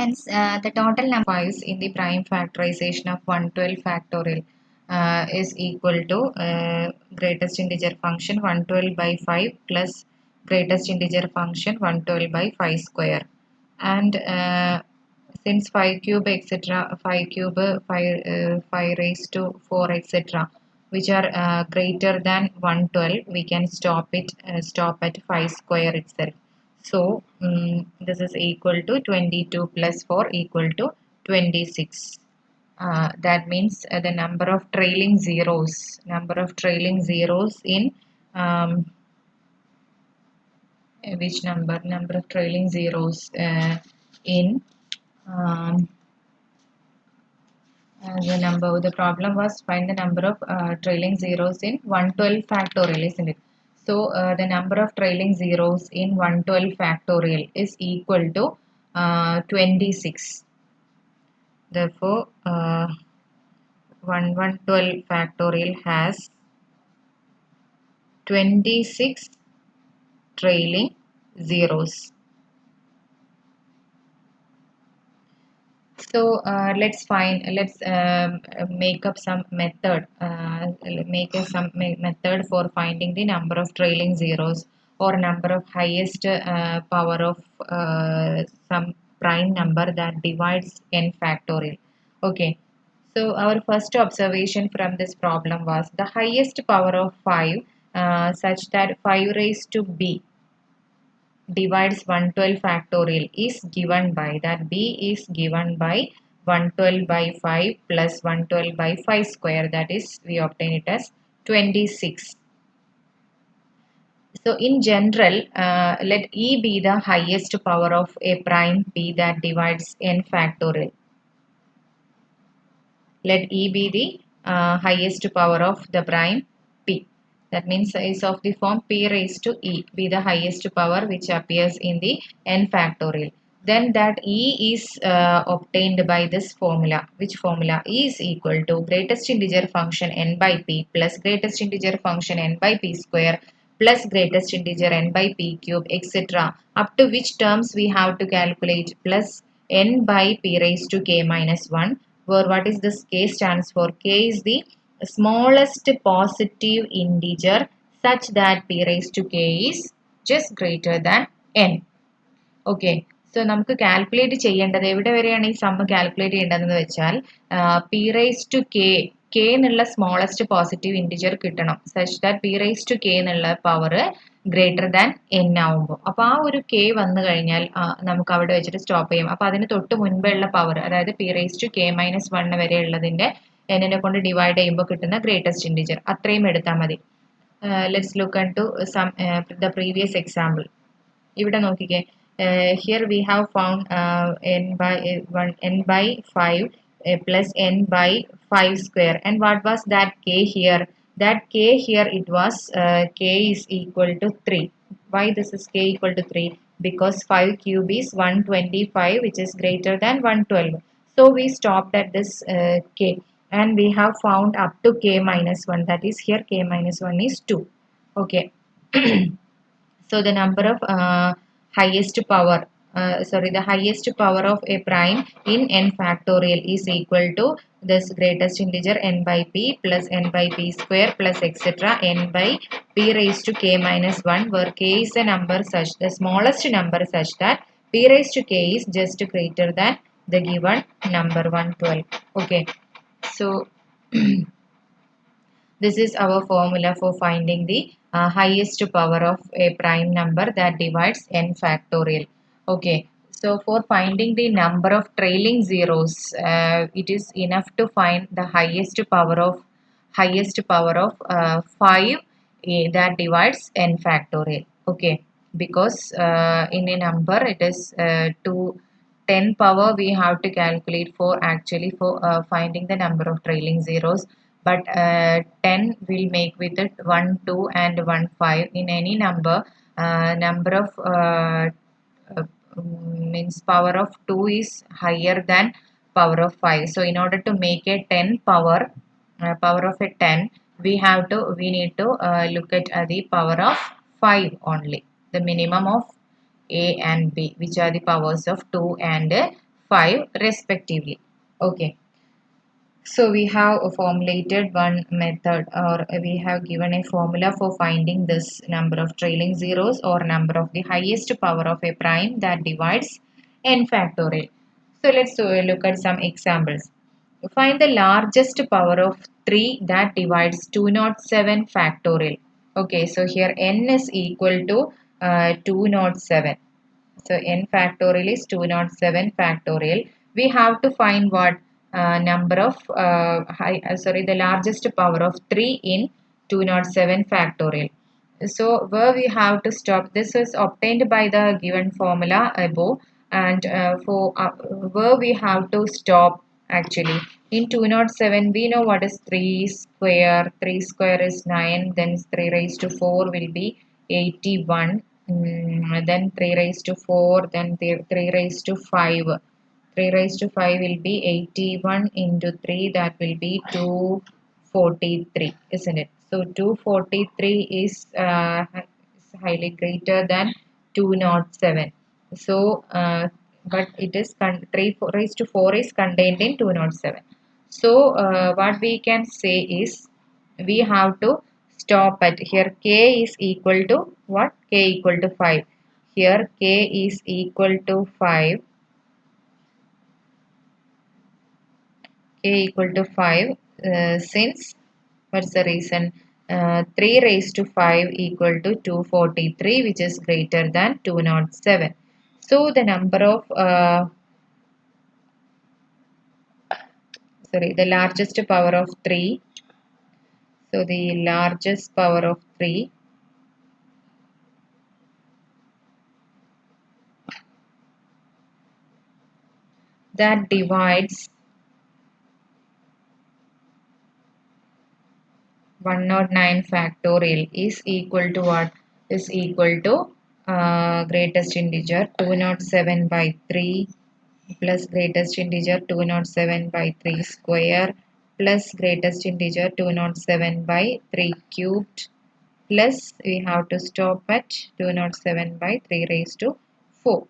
Hence, the total number in the prime factorization of 112 factorial is equal to greatest integer function 112 by 5 plus greatest integer function 112 by 5 square. And since 5 cube etc., 5 cube, 5 raised to 4 etc., which are greater than 112, we can stop at 5 square itself. So this is equal to 22 plus 4 equal to 26. That means the number of trailing zeros in um, which number of trailing zeros in um, the problem was find the number of trailing zeros in 112 factorial, isn't it? So the number of trailing zeros in 112 factorial is equal to 26. Therefore 112 factorial has 26 trailing zeros. So let's make up some method. Some method for finding the number of trailing zeros or number of highest power of some prime number that divides n factorial. Okay. So our first observation from this problem was the highest power of 5 such that 5 raised to b divides 112 factorial is given by that b is given by 112 by 5 plus 112 by 5 square, that is we obtain it as 26. So in general, let e be the highest power of a prime p that divides n factorial. Let e be the highest power of the prime p. That means is of the form p raised to e be the highest power which appears in the n factorial. Then that e is obtained by this formula. Which formula? E is equal to greatest integer function n by p plus greatest integer function n by p square plus greatest integer n by p cube etc. Up to which terms we have to calculate plus n by p raised to k minus 1, where what is this k stands for? K is the smallest positive integer such that p raised to k is just greater than n. Okay, so നമുക്ക് calculate ചെയ്യേണ്ടത് എവിടെ വരെയാണ് ഈ sum calculate ചെയ്യേണ്ടതെന്ന് വെച്ചാൽ p raise to k എന്നുള്ള smallest positive integer കിട്ടണം such that p raise to k എന്നുള്ള പവർ ഗ്രേറ്റർ ദാൻ എൻ ആവുമ്പോൾ അപ്പോൾ ആ ഒരു കെ വന്നു കഴിഞ്ഞാൽ നമുക്ക് അവിടെ വെച്ചിട്ട് സ്റ്റോപ്പ് ചെയ്യും. അപ്പോൾ അതിന് തൊട്ട് മുൻപേ ഉള്ള പവർ, അതായത് p raise to k minus 1 വരെ ഉള്ളതിൻ്റെ എന്നിനെ കൊണ്ട് ഡിവൈഡ് ചെയ്യുമ്പോൾ കിട്ടുന്ന ഗ്രേറ്റസ്റ്റ് ഇൻറ്റിജർ അത്രയും എടുത്താൽ മതി. Let's look onto some the previous example. ഇവിടെ നോക്കിക്കേ, here we have found n by 5 plus n by 5 square, and what was that k here? That k here it was k is equal to 3. Why this is k equal to 3? Because 5 cube is 125, which is greater than 112. So we stopped at this k, and we have found up to k minus 1, that is here k minus 1 is 2. Okay. So the number of highest power the highest power of a prime in n factorial is equal to this greatest integer n by p plus n by p square plus etc. n by p raised to k minus 1, where k is a number such, the smallest number such that p raised to k is just greater than the given number 112. Okay, so this is our formula for finding the highest power of a prime number that divides n factorial. Okay, so for finding the number of trailing zeros, it is enough to find the highest power of 5 that divides n factorial. Okay, because in a number it is to 10 power we have to calculate for finding the number of trailing zeros, but 10 will make with it 1 2 and 1 5. In any number, number of means power of 2 is higher than power of 5. So in order to make a 10 power of a 10, we need to look at the power of 5 only, the minimum of a and b, which are the powers of 2 and 5 respectively. Okay. So we have formulated one method, or we have given a formula for finding this number of trailing zeros or number of the highest power of a prime that divides n factorial. So let's look at some examples. Find the largest power of 3 that divides 207 factorial. Okay, so here n is equal to 207. So n factorial is 207 factorial. We have to find what number of the largest power of 3 in 207 factorial. So where we have to stop, this is obtained by the given formula above, and for where we have to stop actually in 207 we know what is 3 square. 3 square is 9, then 3 raised to 4 will be 81. Then 3 raised to 4, then 3 raised to 5. 3 raised to 5 will be 81 into 3, that will be 243, isn't it? So 243 is highly greater than 207. So, but it is 3 raised to 4 is contained in 207. So, what we can say is we have to stop at here k is equal to what? K equal to 5. Here k is equal to 5. K equal to 5 since what's the reason? 3 raised to 5 equal to 243, which is greater than 207. So the number of the largest power of 3. So the largest power of 3 that divides 109 factorial is equal to what? Is equal to greatest integer 207 by 3 plus greatest integer 207 by 3 square plus greatest integer 207 by 3 cubed, plus we have to stop at 207 by 3 raised to 4.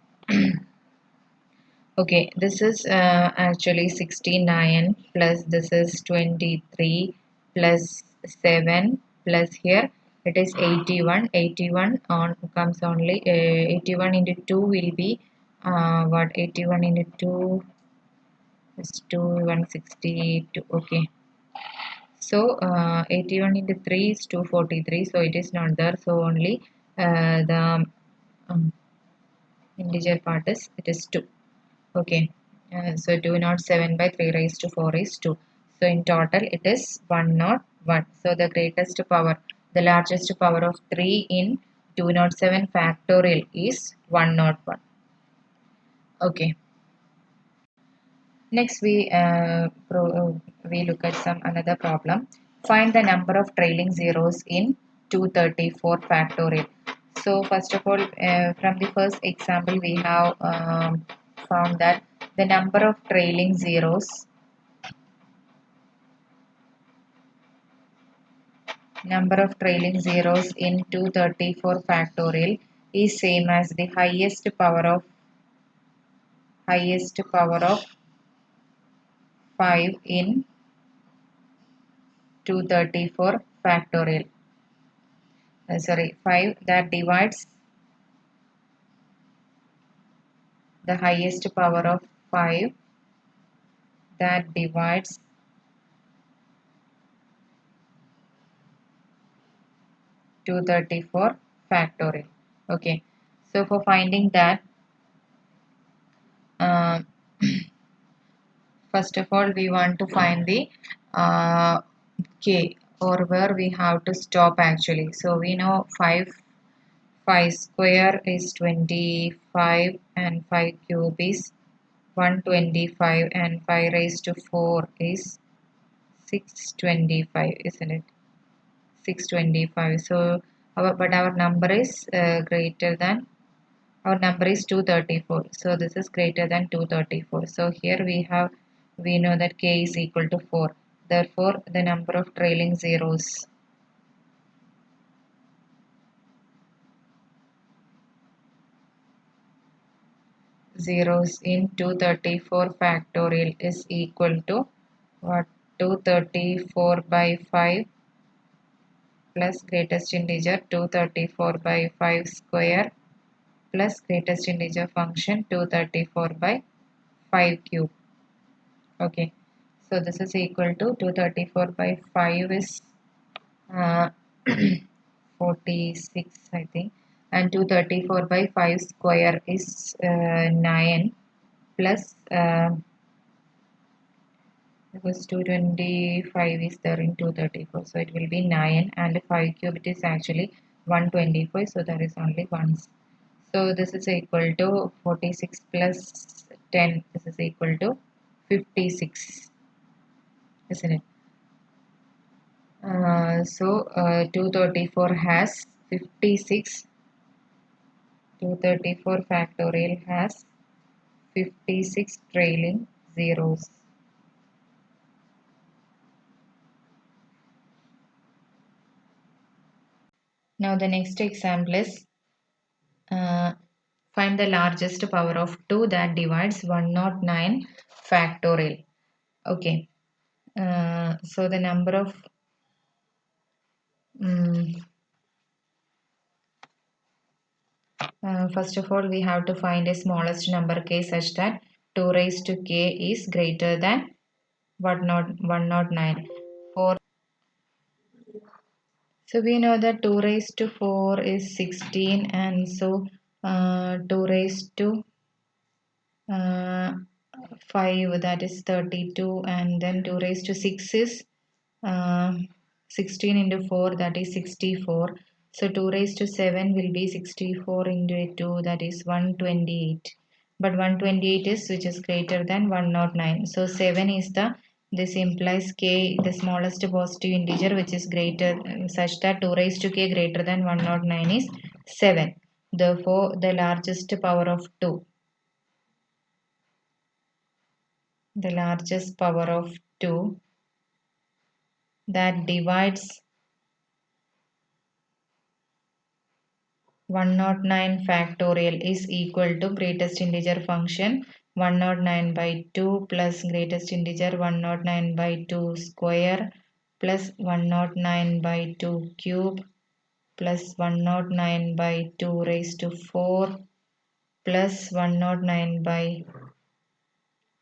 Okay, this is actually 69 plus this is 23 plus 7 plus here it is 81. 81 on comes only 81 into 2 will be what? 81 into 2 is 2 162. Okay, so 81 into 3 is 243, so it is not there, so only the um, integer part is, it is 2. Okay, so 207 by 3 raised to 4 is 2. So in total it is 101. So the greatest power, the largest power of 3 in 207 factorial is 101. Okay. Next we look at some another problem. Find the number of trailing zeros in 234 factorial. So first of all, from the first example we have found that the number of trailing zeros in 234 factorial is same as the highest power of 5 in 234 factorial. 5 that divides the highest power of 5 that divides 234 factorial. Okay, so for finding that, uh, first of all we want to find the k, or where we have to stop actually. So we know 5 square is 25 and 5 cube is 125 and 5 raised to 4 is 625, isn't it? 625. So our number is greater than, our number is 234. So this is greater than 234. So here we know that k is equal to 4. Therefore the number of trailing zeros zeros in 234 factorial is equal to what? 234 by 5 plus greatest integer 234 by 5 square plus greatest integer function 234 by 5 cube. Okay, so this is equal to 234 by 5 is uh, 46 I think, and 234 by 5 square is 9 plus because 225 is there in 234, so it will be 9, and 5 cube it is actually 125, so there is only ones. So this is equal to 46 plus 10, this is equal to 56, isn't it? 234 has 56, 234 factorial has 56 trailing zeros. Now the next example is uh, find the largest power of 2 that divides 109 factorial. Okay, so the number of first of all, we have to find a smallest number k such that 2 raised to k is greater than 109. For so we know that 2 raised to 4 is 16, and so 2 raised to uh, 5, that is 32, and then 2 raised to 6 is uh, 16 into 4, that is 64. So 2 raised to 7 will be 64 into 2, that is 128. But 128 is which is greater than 109. So 7 is the, this implies k, the smallest positive integer which is greater such that 2 raised to k greater than 109 is 7. Therefore, the largest power of 2, the largest power of 2 that divides 109 factorial is equal to greatest integer function 109 by 2 plus greatest integer 109 by 2 square plus 109 by 2 cube plus 109 by 2 raised to 4 plus 109 by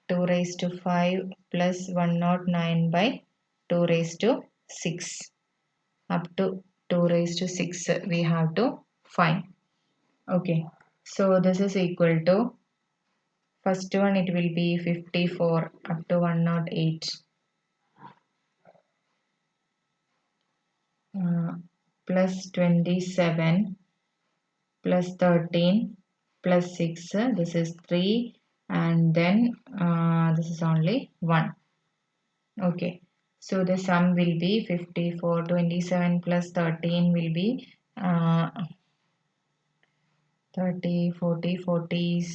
2 raised to 5 plus 109 by 2 raised to 6. Up to 2 raised to 6 we have to find. Okay, so this is equal to, first one it will be 54 up to 108 plus 27 plus 13 plus 6, this is 3, and then this is only 1. Okay, so the sum will be 54, 27 plus 13 will be 30, 40, 40,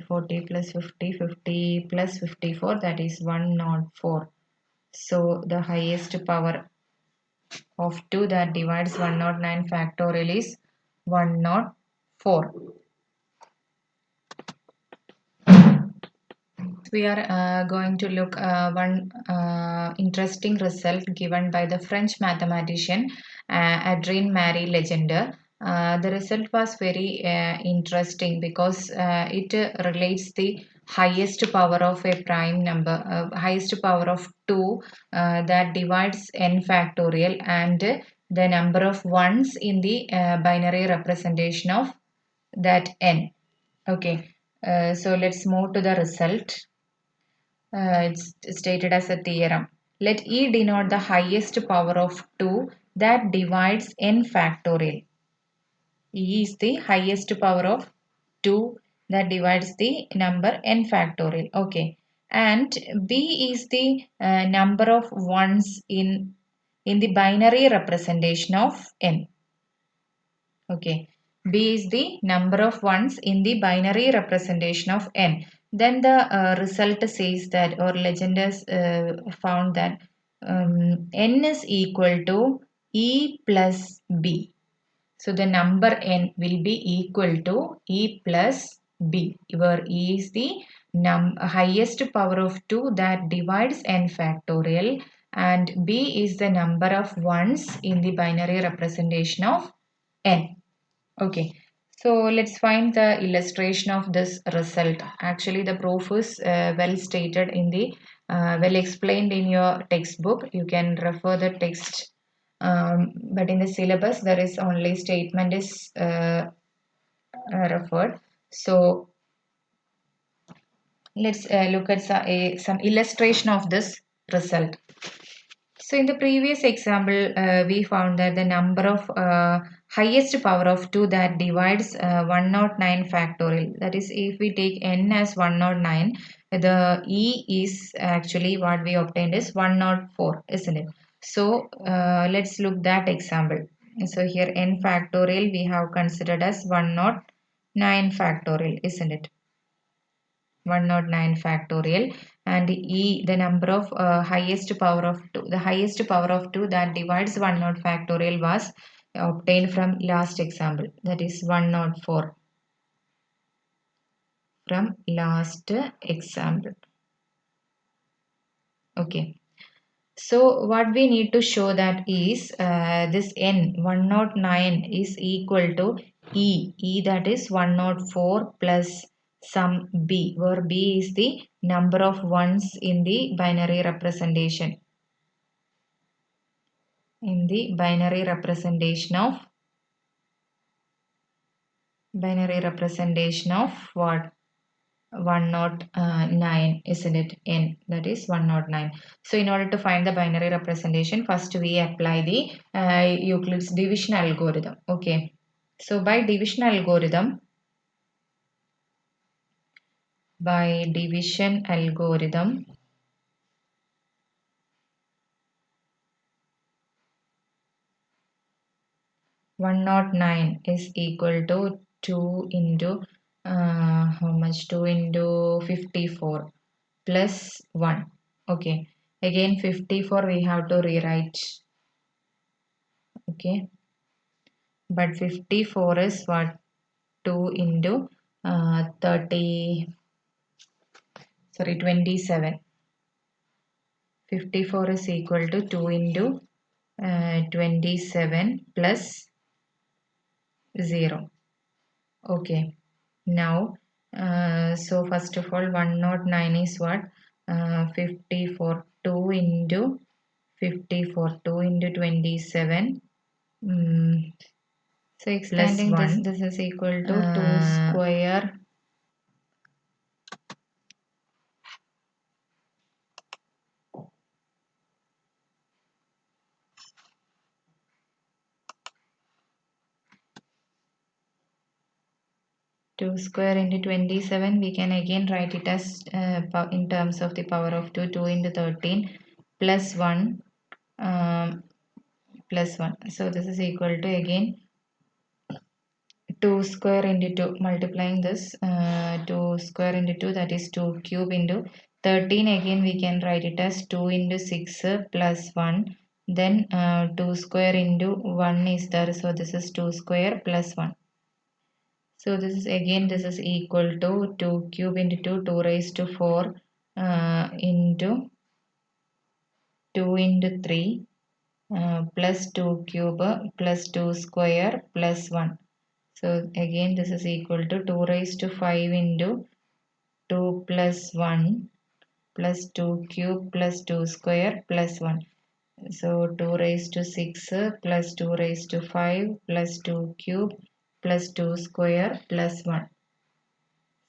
40 plus 50, 50 plus 54, that is 104. So the highest power of 2 that divides 109 factorial is 104. We are going to look one interesting result given by the French mathematician Adrien Marie Legendre. The result was very interesting because it relates the highest power of a prime number, highest power of 2 that divides n factorial, and the number of ones in the binary representation of that n. Okay, so let's move to the result. It's stated as a theorem. Let E denote the highest power of 2 that divides n factorial. E is the highest power of 2 that divides the number n factorial. Okay. And B is the number of ones in the binary representation of n. Okay. B is the number of ones in the binary representation of n. Then the result says that, or Legendre found that n is equal to E plus B. So the number n will be equal to E plus b, where e is the highest power of 2 that divides n factorial, and b is the number of ones in the binary representation of n. Okay, so let's find the illustration of this result. Actually, the proof is well stated in the well explained in your textbook. You can refer the text, but in the syllabus there is only statement is referred. So let's look at some illustration of this result. So in the previous example, we found that the number of highest power of 2 that divides 109 factorial. That is, if we take n as 109, the e is actually what we obtained is 104, isn't it? So let's look that example. So here n factorial we have considered as 109 factorial, isn't it? 109 factorial, and e the number of highest power of 2, the highest power of 2 that divides 100 factorial was obtained from last example, that is 104 from last example. Okay, so what we need to show that is this n 109 is equal to e that is 104 plus some b, where b is the number of ones in the binary representation, in the binary representation of what, 109, isn't it? N, that is 109. So in order to find the binary representation, first we apply the Euclid's division algorithm. Okay, so by division algorithm 109 is equal to 2 into how much, 2 into 54 plus 1. Okay, again 54 we have to rewrite. Okay, but 54 is what, 2 into 27. 54 is equal to 2 into 27 plus 0. Okay, now so first of all 109 is what, 54, 2 into 54, 2 into 27, so extending this is equal to 2 square 2 square into 27, we can again write it as in terms of the power of 2, 2 into 13 plus 1 plus 1. So this is equal to again 2 square into 2, multiplying this 2 square into 2, that is 2 cube into 13, again we can write it as 2 into 6 plus 1, then 2 square into 1 is there, so this is 2 square plus 1. So this is again, this is equal to 2 cube into 2, 2 raised to 4 into 2 into 3 plus 2 cube plus 2 square plus 1. So again this is equal to 2 raised to 5 into 2 plus 1 plus 2 cube plus 2 square plus 1. So 2 raised to 6 plus 2 raised to 5 plus 2 cube plus 2 square plus 1.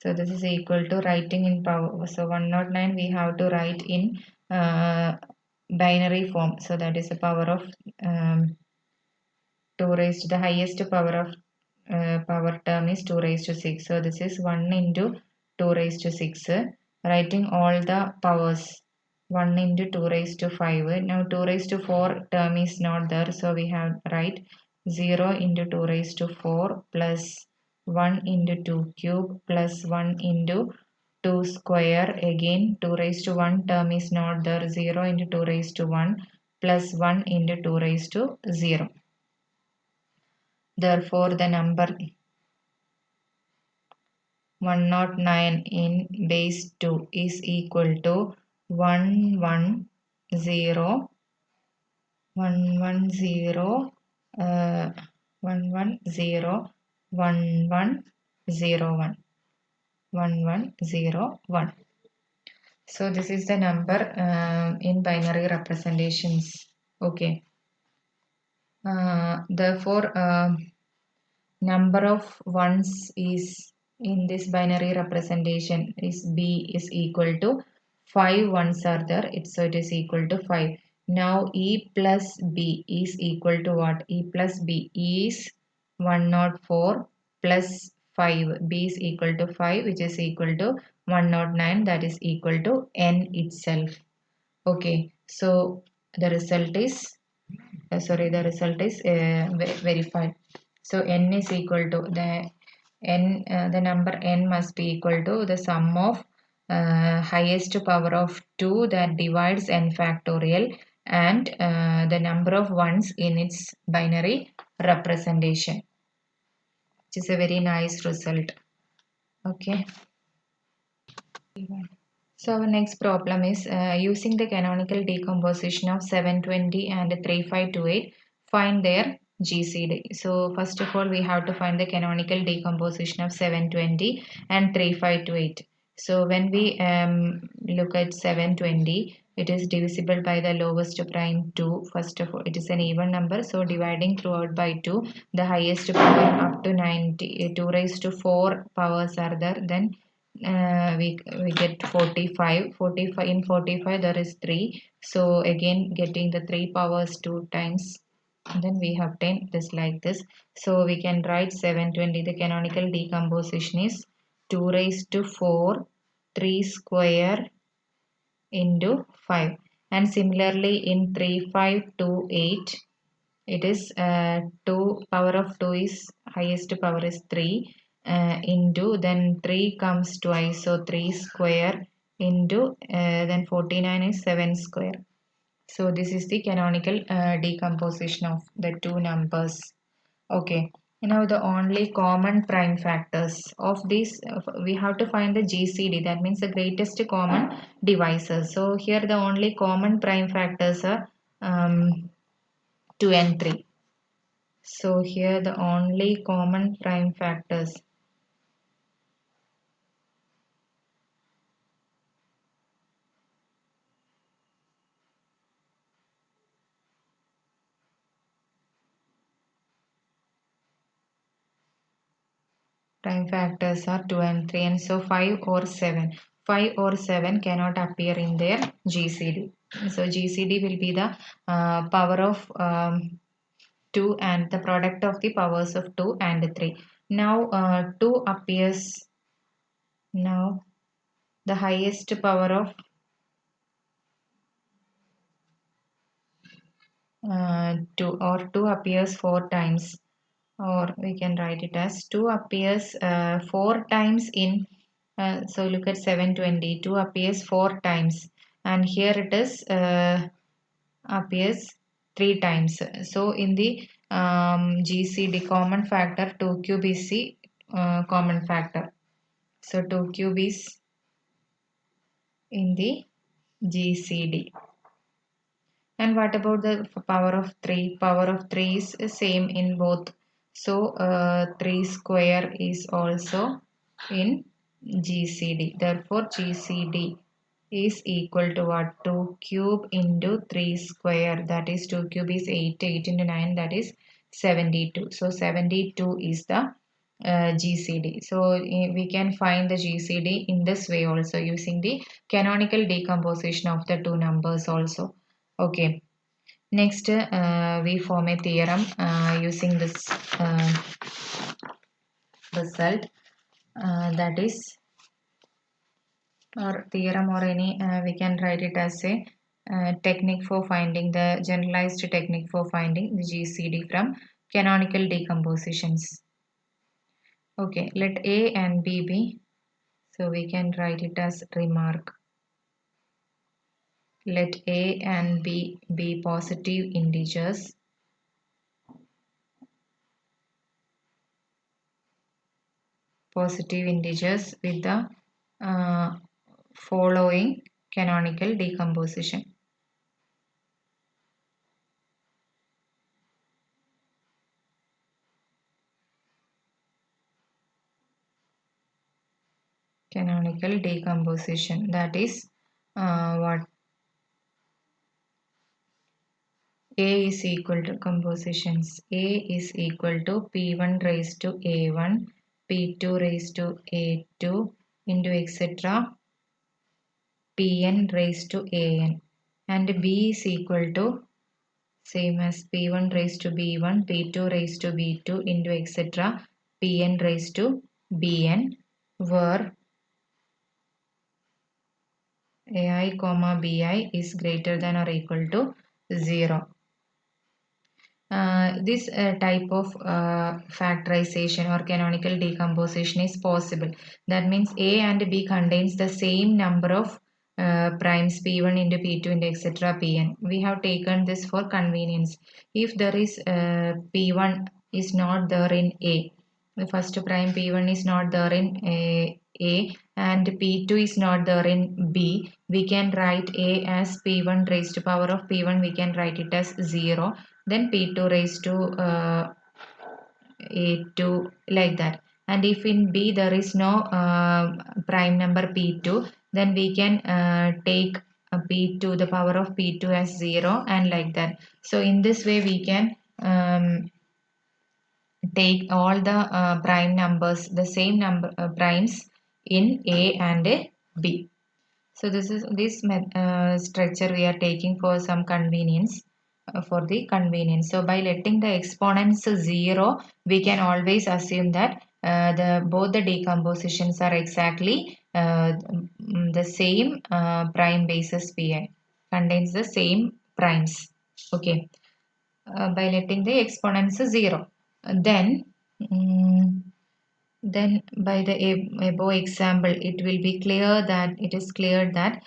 So this is equal to writing in power. So 109 we have to write in binary form. So that is the power of 2 raised to the highest power of power term is 2 raised to 6. So this is 1 into 2 raised to 6. Writing all the powers. 1 into 2 raised to 5. Now 2 raised to 4 term is not there. So we have write 0 into 2 raised to 4 plus 1 into 2 cube plus 1 into 2 square. Again 2 raised to 1 term is not there. 0 into 2 raised to 1 plus 1 into 2 raised to 0. Therefore, the number 109 in base 2 is equal to 110 110 uh, 110 1101 1101. So this is the number in binary representations. Okay. Therefore, number of ones is in this binary representation is b is equal to 5 ones are there. So it is equal to 5. Now e plus b is equal to what? E plus b is 104 plus 5. B is equal to 5, which is equal to 109, that is equal to n itself. Okay, so the result is the result is verified. So n is equal to the number n must be equal to the sum of highest power of 2 that divides n factorial and the number of ones in its binary representation, which is a very nice result. Okay. So our next problem is using the canonical decomposition of 720 and 3528, find their GCD. So first of all, we have to find the canonical decomposition of 720 and 3528. So when we look at 720, it is divisible by the lowest prime 2. First of all, it is an even number. So dividing throughout by 2, the highest power up to 90, 2 raised to 4 powers are there. Then we get 45 in 45 there is 3, so again getting the 3 powers 2 times, then we have 10, this like this. So we can write 720, the canonical decomposition is 2 raised to 4 3 square into 5. And similarly in 3528, it is 2 power of 2 is highest power is 3 into then 3 comes twice, so 3 square into then 49 is 7 square. So this is the canonical decomposition of the two numbers. Okay. Now the only common prime factors of these, we have to find the GCD, that means the greatest common divisor. So here the only common prime factors are 2 and 3. So here the only common prime factors are 2 and 3, and so 5 or 7. 5 or 7 cannot appear in their GCD. So GCD will be the power of 2 and the product of the powers of 2 and 3. Now 2 appears, now the highest power of 2 or 2 appears 4 times, or we can write it as 2 appears 4 times in so look at 720, 2 appears 4 times, and here it is appears 3 times. So in the GCD common factor, 2 cube is the common factor. So 2 cube is in the GCD. And what about the power of 3? Power of 3 is same in both. So 3 square is also in GCD. Therefore GCD is equal to what? 2 cube into 3 square, that is 2 cube is 8, 8 into 9, that is 72. So 72 is the GCD. So we can find the GCD in this way also, using the canonical decomposition of the two numbers also. Okay. Next, we form a theorem using this result, that is, or theorem, or any we can write it as a technique for finding the generalized technique for finding the GCD from canonical decompositions. Okay, let A and B be, so we can write it as remark. Let A and B be positive integers. positive integers with the following canonical decomposition. Canonical decomposition, that is what A is equal to compositions. A is equal to P1 raised to A1, P2 raised to A2 into etc. Pn raised to An, and B is equal to same as P1 raised to B1, P2 raised to B2 into etc. Pn raised to Bn, where Ai comma Bi is greater than or equal to 0. This type of factorization or canonical decomposition is possible. That means A and B contains the same number of primes P1 into P2 into etc. Pn. We have taken this for convenience. If there is P1 is not there in A, the first prime P1 is not there in A and P2 is not there in B, we can write A as P1 raised to power of P1, we can write it as 0, then P2 raised to A2, like that. And if in B there is no prime number P2, then we can take P2, the power of P2 as 0, and like that. So in this way we can take all the prime numbers, the same number primes in A and B. So this is this structure we are taking for some convenience, for the convenience. So by letting the exponents 0, we can always assume that the both the decompositions are exactly the same prime basis Pi, contains the same primes. Okay, by letting the exponents 0. Then mm, then by the above example, it will be clear that it is clear that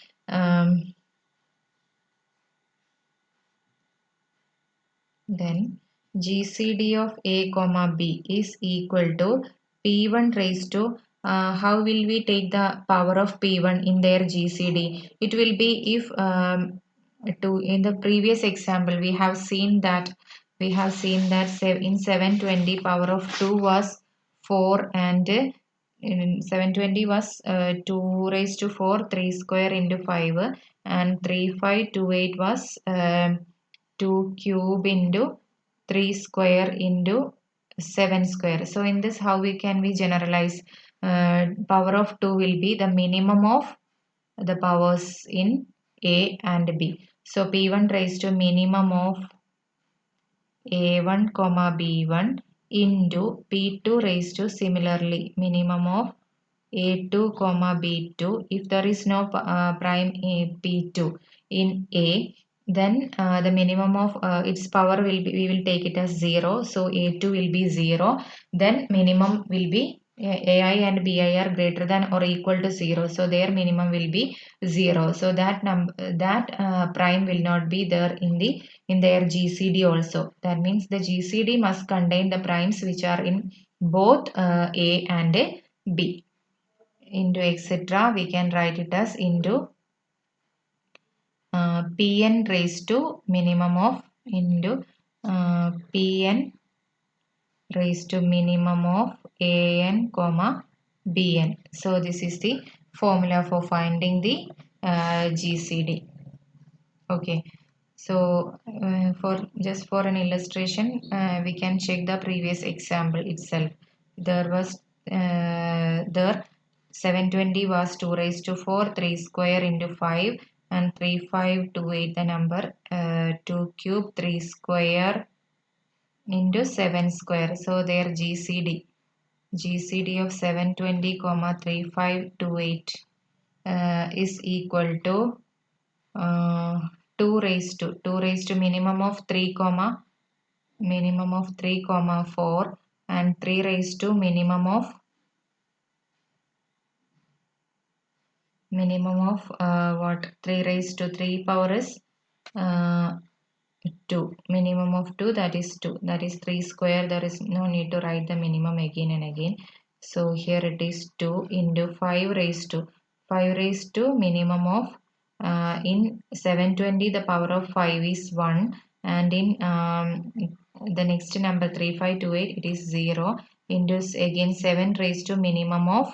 then GCD of A comma B is equal to P1 raised to how will we take the power of P1 in their GCD? It will be if in the previous example we have seen that in 720 power of 2 was 4, and in 720 was 2 raised to 4, 3 square into 5, and 3528 was 2 cube into 3 square into 7 square. So in this, how we can we generalize? Power of 2 will be the minimum of the powers in A and B. So P1 raised to minimum of A1 comma B1 into P2 raised to similarly minimum of A2 comma B2. If there is no prime P2 in A, then the minimum of its power will be, we will take it as 0. So A2 will be 0. Then minimum will be AI and BI are greater than or equal to 0. So their minimum will be 0. So that prime will not be there in their GCD also. That means the GCD must contain the primes which are in both A and B. Into etc. we can write it as into Pn raised to minimum of into Pn raised to minimum of An comma Bn. So this is the formula for finding the GCD. Okay, so for just for an illustration, we can check the previous example itself. There was there 720 was 2 raised to 4, 3 square into 5, and 3528 the number, 2 cube 3 square into 7 square. So their GCD of 720 comma 3528 is equal to 2 raised to minimum of 3 comma 4, and 3 raised to minimum of what 3 raised to 3 power is 2, minimum of 2, that is 2, that is 3 square. There is no need to write the minimum again and again. So here it is 2 into 5 raised to minimum of in 720 the power of 5 is 1, and in the next number 3528 it is 0 into again 7 raised to minimum of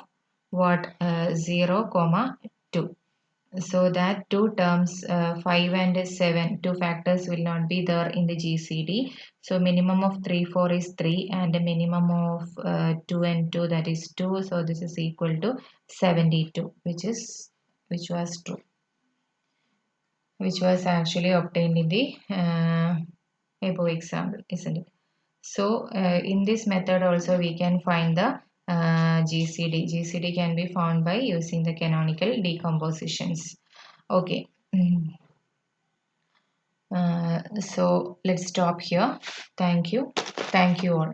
what 0 comma 2. So that two terms 5 and 7 two factors will not be there in the GCD. So minimum of 3 4 is 3 and a minimum of 2 and 2, that is 2. So this is equal to 72, which was true, which was actually obtained in the above example, isn't it? So in this method also we can find the GCD. GCD can be found by using the canonical decompositions. Okay. So let's stop here. Thank you. Thank you all.